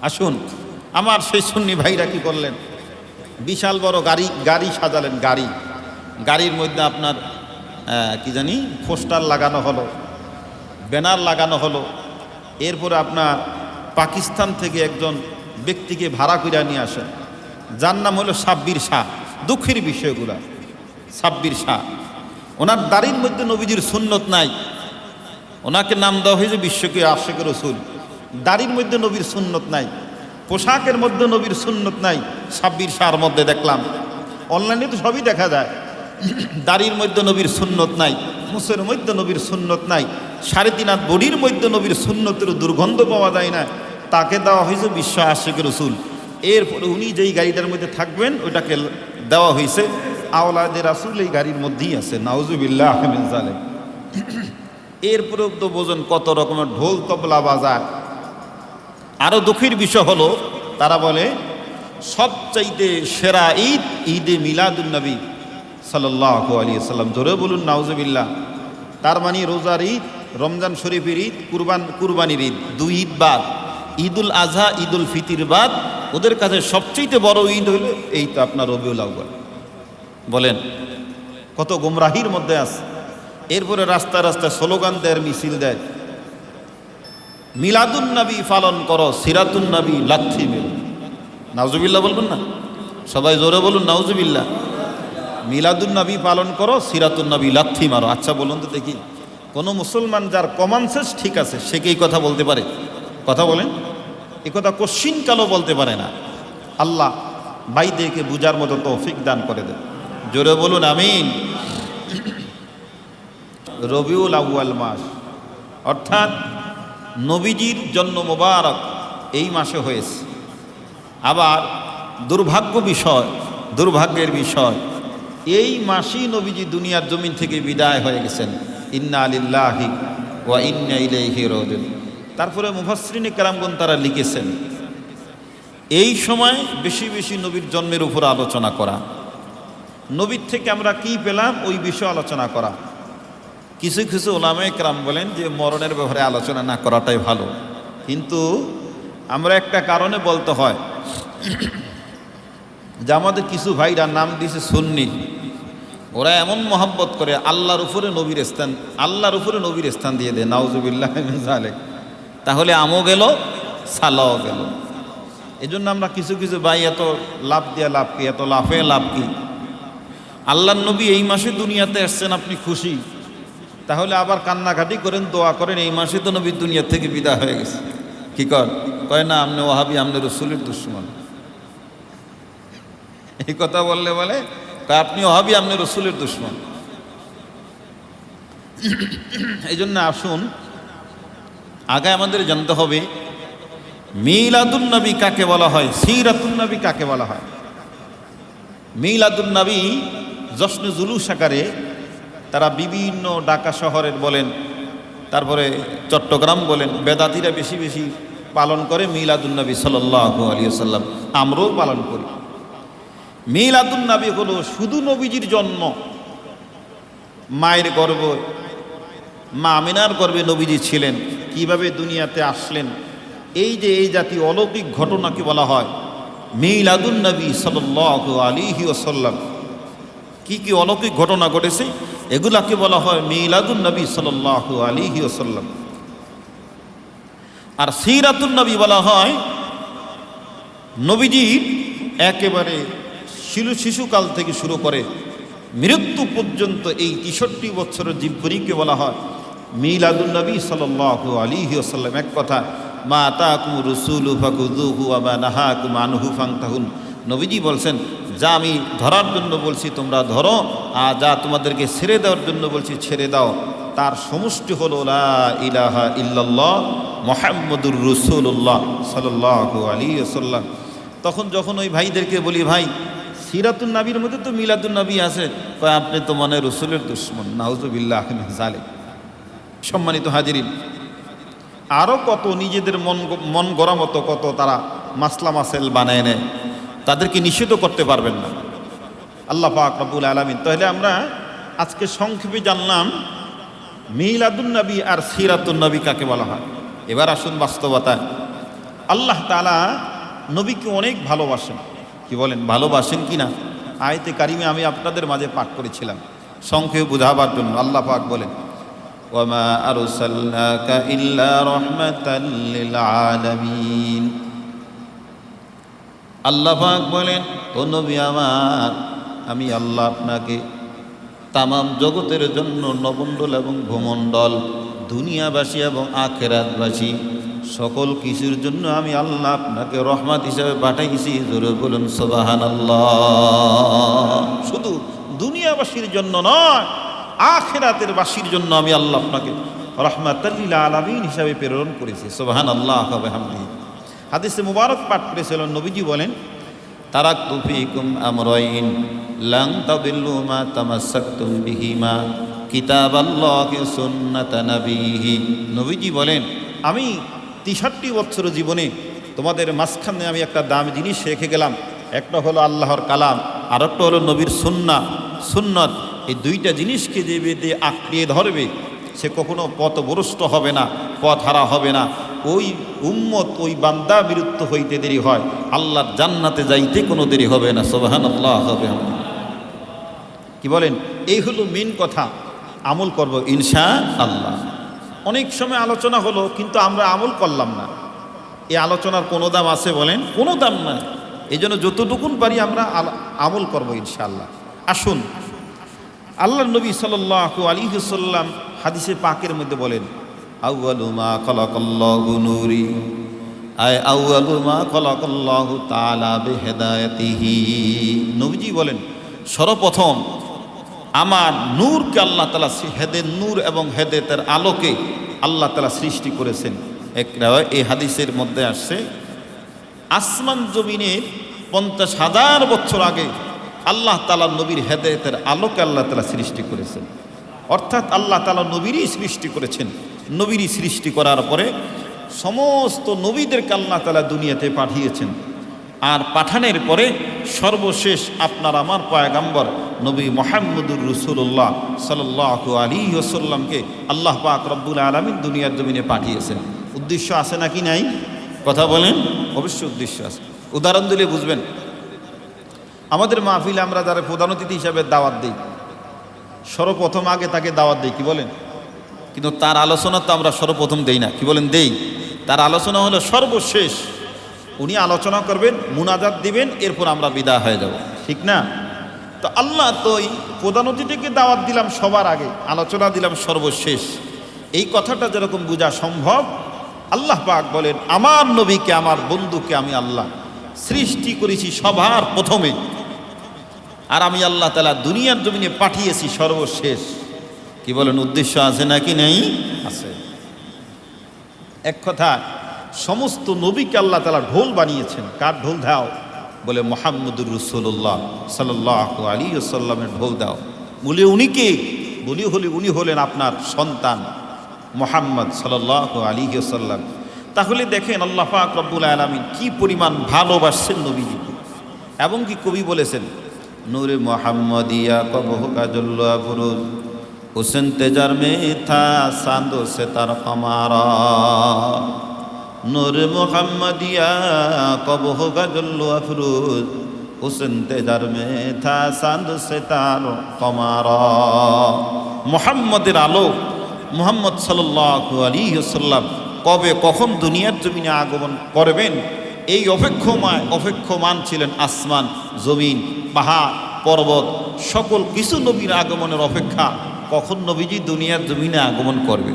আসুন, আমার সেই সুন্নি ভাইরা কি করলেন, বিশাল বড় গাড়ি সাজালেন। গাড়ির মধ্যে আপনার কি জানি পোস্টার লাগানো হলো, ব্যানার লাগানো হলো। এরপরে আপনার পাকিস্তান থেকে একজন ব্যক্তিকে ভাড়া করে নিয়ে আসেন, যার নাম হলো সাব্বির শাহ। দুঃখের বিষয়গুলা, সাব্বির শাহ, ওনার দাড়ির মধ্যে নবীজির সুন্নত নাই। ওনাকে নাম দেওয়া হয়েছে বিশ্বকে আশিক রসুল। দাড়ির মধ্যে নবীর সুন্নত নাই, পোশাকের মধ্যে নবীর সুন্নত নাই। সাব্বির শাহর মধ্যে দেখলাম, অনলাইনে তো সবই দেখা যায়, দাড়ির মধ্যে নবীর সুন্নত নাই, মুসের মধ্যে নবীর সুন্নত নাই, 3.5 হাত বডির মধ্যে নবীর সুন্নতের দুর্গন্ধ পাওয়া যায় না। তাকে দেওয়া হয়েছে বিশ্ব আশিক রসুল। এরপরে উনি যেই গাড়িটার মধ্যে থাকবেন ওইটাকে দেওয়া হয়েছে আওলাদে রাসূল। এই গাড়ির মধ্যেই আছে, নাউজুবিল্লাহ মিন যালিক। এরপরেও তো বোঝেন কত রকমের ঢোল তবলা বাজায়। আরও দুঃখের বিষয় হলো, তারা বলে সবচাইতে সেরা ঈদ ঈদে মিলাদুন্নবী সাল্লাল্লাহু আলাইহি ওয়াসাল্লাম। জোরে বলুন নাউজুবিল্লাহ। তার মানে রোজার ঈদ, রমজান শরীফের ঈদ, কুরবানির ঈদ, 2 ঈদ বাদ, ঈদুল আজহা ঈদুল ফিতির বাদ ওদের কাছে সবচেয়ে বড় ঈদ হইল এই তো আপনার রবিউল আউয়াল। বলেন কত গুমরাহির মধ্যে আছে। এরপরে রাস্তায় রাস্তায় স্লোগান দেয়, মিছিল দেয়, মিলাদুন নবী পালন করো, সিরাতুন নবী লাথি মেরো। নাউজুবিল্লাহ বলবেন না সবাই, জোরে বলুন নাউজুবিল্লাহ। মিলাদুন নবী পালন করো, সিরাতুন নবী লাথি মারো। আচ্ছা বলুন তো দেখি, কোনো মুসলমান যার কমন সেন্স ঠিক আছে সে কি এই কথা বলতে পারে? কথা বলেন, এ কথা কোশ্চিন কালও বলতে পারে না। আল্লাহ বাইদেরকে বুঝার মতো তৌফিক দান করে দেন। জোরে বলুন আমিন। রবিউল আউয়াল মাস, অর্থাৎ নবীজির জন্ম মোবারক এই মাসে হয়েছে। আবার দুর্ভাগ্যের বিষয় এই মাসেই নবীজি দুনিয়ার জমিন থেকে বিদায় হয়ে গেছেন। ইন্না লিল্লাহি ওয়া ইন্না ইলাইহি রাজিউন। তারপরে মুফাসসিরিনে কেরামগণ তারা লিখেছেন, এই সময় বেশি বেশি নবীর জন্মের উপর আলোচনা করা, নবীর থেকে আমরা কি পেলাম ওই বিষয়ে আলোচনা করা। কিছু কিছু ওলামায়ে কেরাম বলেন যে মরণের ব্যাপারে আলোচনা না করাটাই ভালো। কিন্তু আমরা একটা কারণে বলতে হয় যে আমাদের কিছু ভাইরা নাম দিয়েছে সুন্নি, ওরা এমন মহব্বত করে আল্লাহর উপরে নবীর স্থান দিয়ে দেয়। নাউজুবিল্লাহ মিন যালিক। তাহলে আমও গেল, সালাও গেল। এজন্য আমরা কিছু কিছু ভাই এত লাভ দিয়া লাভ কি, এত লাফে লাভ কি? আল্লাহর নবী এই মাসে দুনিয়াতে আসছেন, আপনি খুশি, তাহলে আবার কান্নাকাটি করেন, দোয়া করেন, এই মাসে তো নবী দুনিয়া থেকে বিদায় হয়ে গেছে। কি কয় না, আপনি ওয়াহাবি, আপনি রসুলের দুশমন। এই কথা বললে বলে আপনি ওয়াহাবি, আপনি রসুলের দুশমন। এই জন্য আসুন আগে আমাদের জানতে হবে মিলাদুন নবী কাকে বলা হয়, সিরাতুন নবী কাকে বলা হয়। মিলাদুন নবী জশ্নে জুলুস আকারে তারা বিভিন্ন ঢাকা শহরের বলেন, তারপরে চট্টগ্রাম বলেন, বেদাতিরা বেশি বেশি পালন করে মিলাদুন নবী সাল্লাল্লাহু আলাইহি ওয়াসাল্লাম। আমরাও পালন করি। মিলাদুন নবী হলো শুধু নবীজির জন্ম, মায়ের গর্ভে, মা আমিনার গর্ভে নবীজি ছিলেন, কিভাবে দুনিয়াতে আসলেন, এই যে এই জাতীয় অলৌকিক ঘটনাকে বলা হয় মিলাদুন নবী সাল্লাল্লাহু আলাইহি ওয়াসাল্লাম। কি কি অলৌকিক ঘটনা ঘটেছে এগুলাকে বলা হয় মিলাদুন নবী সাল্লাল্লাহু আলাইহি ওয়াসাল্লাম। আর সিরাতুন নবী বলা হয় নবীজির একেবারে শিশুকাল থেকে শুরু করে মৃত্যু পর্যন্ত এই 63 বছরের জীবনীকে বলা হয় মিলাদুন নবী সাল্লাল্লাহু আলাইহি ওয়াসাল্লাম। এক কথা, মা আতাকুম রাসূলু ফাকুযুহু ওয়া মা নাহাকুম আনহু ফান্তাহুন। নবীজি বলছেন, যা আমি ধরার জন্য বলছি তোমরা ধরো, আর যা তোমাদেরকে ছেড়ে দেওয়ার জন্য বলছি ছেড়ে দাও। তার সমষ্টি হলো লা ইলাহা ইল্লাল্লাহ মুহাম্মাদুর রাসূলুল্লাহ সাল্লাল্লাহু আলাইহি ওয়াসাল্লাম। তখন যখন ওই ভাইদেরকে বলি, ভাই সিরাতুন নবীর মধ্যে তো মিলাদুন নবী আছে, আপনি তো মনে রসুলের দুশমন। নাউজুবিল্লাহ মিন যালিক। সম্মানিত হাজিরিন, আরও কত নিজেদের মন গড়া মতো কত তারা মাসলা মাসেল বানায় নেয়, তাদেরকে নিষেধ করতে পারবেন না আল্লাহ পাক রব্বুল আলামিন। তাহলে আমরা আজকে সংক্ষেপে জানলাম মিলাদুন নবী আর সিরাতুন নবী কাকে বলা হয়। এবার আসুন বাস্তবতায়। আল্লাহ তাআলা নবীকে অনেক ভালোবাসেন। কি বলেন, ভালোবাসেন কি না? আয়াতে কারিমে আমি আপনাদের মাঝে পাঠ করেছিলাম সংক্ষেপে বোঝাবার জন্য। আল্লাহ পাক বলেন, ওয়ামা আরসালনাকা ইল্লা রাহমাতাল লিল আলামিন। আল্লাহ পাক বলেন, ও নবী আমার, আমি আল্লাহ আপনাকে তামাম জগতের জন্য, নবমণ্ডল এবং ভূমণ্ডল, দুনিয়াবাসী এবং আখিরাতবাসী সকল কিছুর জন্য আমি আল্লাহ আপনাকে রহমত হিসাবে পাঠাইছি। জোরে বলুন সুবহানাল্লাহ। শুধু দুনিয়াবাসীর জন্য নয়, আখিরাতের বাসীর জন্য আমি আল্লাহ আপনাকে রাহমাতাল লিল আলামিন হিসাবে প্রেরণ করেছি। সুবহানাল্লাহ ওয়া বিহামদিহি। হাদিসে মুবারক পাঠ করেছিলেন, নবীজি বলেন, তারাকতু ফীকুম আমরাইন লান তাদিল্লু মা তামাসসাকতুম বিহিমা কিতাবাল্লাহি সুন্নাত নবীহি। নবীজি বলেন, আমি 63টি বছর জীবনে তোমাদের মাঝখানে আমি একটা দামি জিনিস রেখে গেলাম। একটা হলো আল্লাহর কালাম, আর একটা হলো নবীর সুন্নত। এই দুইটা জিনিসকে যে বেদে আঁকড়িয়ে ধরবে সে কখনো পথভ্রষ্ট হবে না, পথ হারা হবে না। ওই উম্মত, ওই বান্দা বিরুদ্ধ হইতে দেরি হয়, আল্লাহর জান্নাতে যাইতে কোনো দেরি হবে না। সুবহানাল্লাহ হবে। কি বলেন, এই হলো মেন কথা। আমল করব ইনশাআল্লাহ। অনেক সময় আলোচনা হলো কিন্তু আমরা আমল করলাম না। এই আলোচনার কোনো দাম আছে বলেন? কোনো দাম নাই। এই জন্য যতটুকুন পারি আমরা আমল করব ইনশাআল্লাহ। আসুন, আল্লাহ নবী সাল্লাল্লাহু আলাইহি ওয়াসাল্লাম হাদিসে পাকের মধ্যে বলেন, আউয়ালু মা খালাকাল্লাহু নূরি, আয় আউয়ালু মা খালাকাল্লাহু তাআলা বিহিদায়াতিহি। নবীজি বলেন, সর্বপ্রথম আমার নূরকে আল্লাহ তাআলা, হেদের নূর এবং হেদায়েতের আলোকে আল্লাহ তাআলা সৃষ্টি করেছেন। এই হাদিসের মধ্যে আসছে, আসমান জমিনের 50,000 বছর আগে আল্লাহ তাআলা নবীর হেদায়েতের আলোকে আল্লাহ তাআলা সৃষ্টি করেছেন। অর্থাৎ আল্লাহ তাআলা নবীরই সৃষ্টি করেছেন। নবীরই সৃষ্টি করার পরে সমস্ত নবীদেরকে আল্লাহ তাআলা দুনিয়াতে পাঠিয়েছেন। আর পাঠানোর পরে সর্বশেষ আপনার আমার পয়গম্বর নবী মুহাম্মদুর রাসূলুল্লাহ সাল্লাল্লাহু আলাইহি ওয়াসাল্লামকে আল্লাহ পাক রব্বুল আলামিন দুনিয়ার জমিনে পাঠিয়েছেন। উদ্দেশ্য আছে নাকি নাই? কথা বলেন। অবশ্যই উদ্দেশ্য আছে। উদাহরণ দিলে বুঝবেন। আমাদের মাহফিলে আমরা যারা প্রধান অতিথি হিসাবে দাওয়াত দিই, সর্বপ্রথম আগে তাকে দাওয়াত দিই। কি বলেন? কিন্তু তার আলোচনা তো আমরা সর্বপ্রথম দেই না। কি বলেন? দেই। তার আলোচনা হলো সর্বশেষ। উনি আলোচনা করবেন, মুনাজাত দিবেন, এরপর আমরা বিদায় হয়ে যাব, ঠিক না? তো আল্লাহ তো এই প্রধান অতিথিকে দাওয়াত দিলাম সবার আগে, আলোচনা দিলাম সর্বশেষ। এই কথাটা যেরকম বোঝা সম্ভব, আল্লাহ পাক বলেন, আমার নবীকে, আমার বন্ধুকে আমি আল্লাহ সৃষ্টি করেছি সবার প্রথমে, আর আমি আল্লাহ তাআলা দুনিয়ার জমিনে পাঠিয়েছি সর্বশেষ। কি বলেন? উদ্দেশ্য আছে নাকি নেই? আছে। এক কথা, সমস্ত নবীকে আল্লাহ তাআলা ঢোল বানিয়েছেন। কার ঢোল দাও? বলে মুহাম্মদুর রাসূলুল্লাহ সাল্লাল্লাহু আলাইহি ওয়াসাল্লামের ঢোল দাও। বলে উনি কে? বলি হলে উনি হলেন আপনার সন্তান মুহাম্মদ সাল্লাল্লাহু আলাইহি ওয়াসাল্লাম। তাহলে দেখেন আল্লাহ পাক রব্বুল আলামিন কি পরিমাণ ভালোবাসেন নবীজিকে। এবং কি কবি বলেছেন, নূরে মুহাম্মদিয়া কবহ কাজুল্লাহ ফুরুজ হুসেন তেজার মে থা সান্দো সে তার কমারা। নূরে মুহাম্মদিয়া কবহ কাজুল্লাহ ফুরুজ হুসেন তেজার মে থা সান্দো সে তার কমারা। মুহাম্মদের আলো, মুহাম্মদ সাল্লাল্লাহু আলাইহি ওয়াসাল্লাম কবে কখন দুনিয়ার জমিনে আগমন করবেন, এই অপেক্ষমান ছিলেন আসমান, জমিন, পাহাড়, পর্বত, সকল কিছু নবীর আগমনের অপেক্ষা, কখন নবীজি দুনিয়ার জমিনে আগমন করবে।